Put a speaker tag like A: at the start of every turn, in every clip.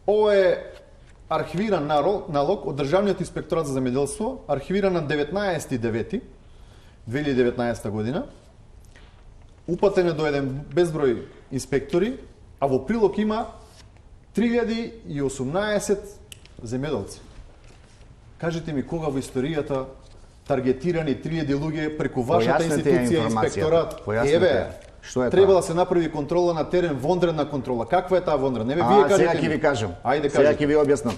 A: Ова е архивиран налог од Државниот инспекторат за земјоделство, архивиран на 19.9.2019 година. Упатен е до еден безброј инспектори, а во прилог има 3018 земјоделци. Кажете ми кога во историјата таргетирани 3000 луѓе преку вашата институција инспекторат. Еве, треба да се направи контрола на терен, вонредна контрола. Каква е таа вонредна? Еве вие кажете.
B: Сега ќе ви кажам.
A: Ајде
B: сега
A: кажете.
B: ќе ви објаснам.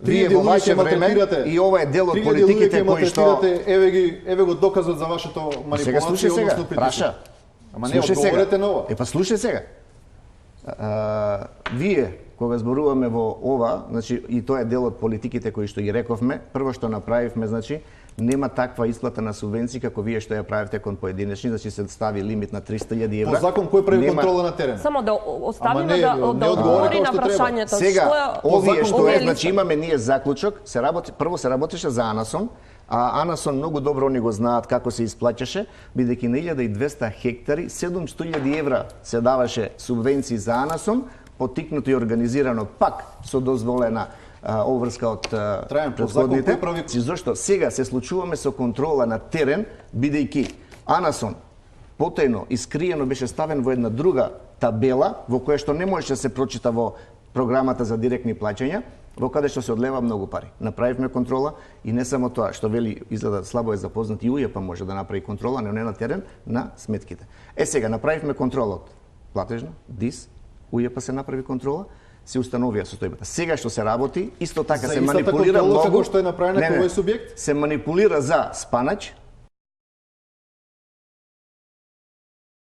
B: Вие во ваше време и ова е дел од политиките кои што
A: еве го доказот за вашето манипулација, односно притиск.
B: Праша.
A: Ама не одговорете на ова.
B: Па слушај сега. Вие кога зборуваме во ова, значи и тоа е дел од политиките кои што ги рековме, прво што направивме, значи нема таква исплата на субвенции како вие што ја правите кон поединечни, значи се стави лимит на 300.000 евра.
A: По закон кој прави контрола на терен?
C: Само да оставиме да одговори на прашањето.
B: Сега, овие што е, значи имаме ние заклучок, се работи, прво се работеше за Анасон, а Анасон многу добро они го знаат како се исплаќаше, бидејќи на 1200 хектари 700.000 евра се даваше субвенции за Анасон, потикнато и организирано пак со дозволена обврска од претходните. Зошто сега се случуваме со контрола на терен, бидејќи Анасон потајно и скриено беше ставен во една друга табела, во која што не можеше да се прочита во програмата за директни плаќања, во каде што се одлева многу пари. Направивме контрола и не само тоа, што вели изгледа слабо е запознат и УЈП може да направи контрола, но не на терен, на сметките. Сега направивме контролот платежна, ДИС, УЈП се направи контрола, се установија состојбата. Сега што се работи, исто така се манипулира многу.
A: Што е направена кој субјект?
B: Се манипулира за Спанач,